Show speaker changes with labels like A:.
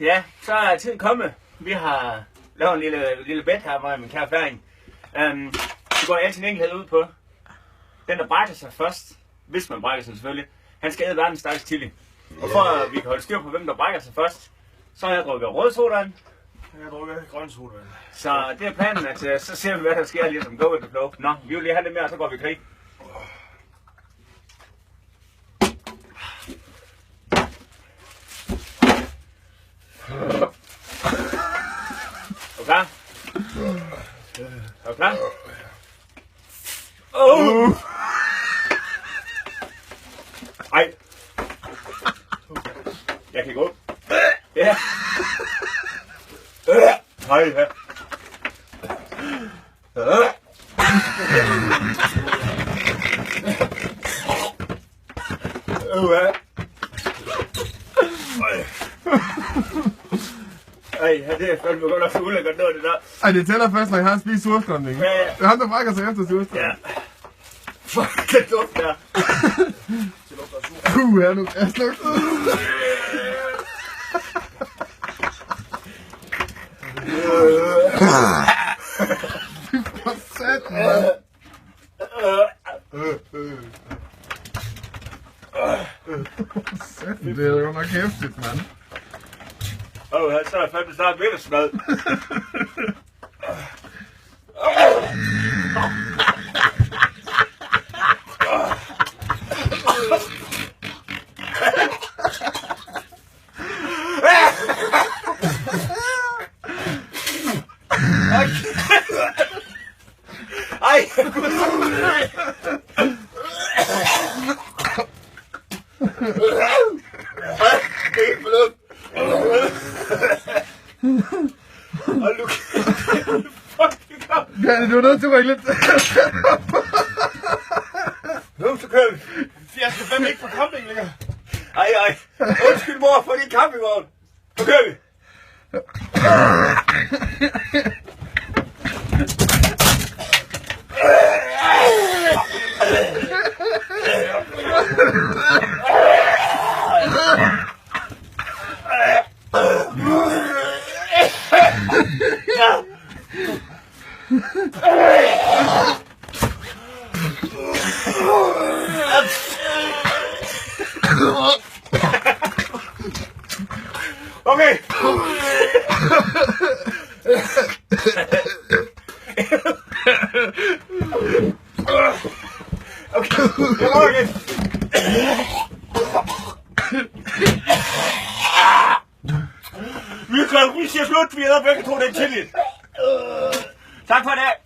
A: Ja, så er tiden kommet. Vi har lavet en lille bet her, hvor min kære færing. Det går altid en enkelhed ud på. Den, der brækker sig først, hvis man brækker sig selvfølgelig, han skal æde verdens stærkeste chili. Og for at vi kan holde styr på, hvem der brækker sig først, så har jeg drukket rødsodaen.
B: Jeg drukker grøn sodavand.
A: Så det er planen, at så ser vi, hvad der sker lige som go with the flow. Nå, vi vil lige have lidt mere, og så går vi i krig. Er du klar? Er du klar? Ej. Jeg kan gå. Ja. Hej her. Ej, det er fandme godt nok så ulækkert noget, det der.
C: Ej, det tæller først, når jeg har spist surstrømning.
A: Ja.
C: Det er ham, der brækker sig efter surstrømning.
A: Ja. Fuck, det duft der.
C: Her nu. Jeg slugt. For satan, mand. Satan, det er jo nok hæftigt, mand.
A: Så er fandme snart middagsmad. Ej,
C: Ja, du er nødt til at rykke lidt.
A: nu så kører vi.
B: Jeg skal fandme ikke på camping længere.
A: Ej. Undskyld mor for din campingvogn. Nu kører vi. Okay. Okay, jeg går igen. Vi siger slut, vi er begge to den tillid. Tak for det.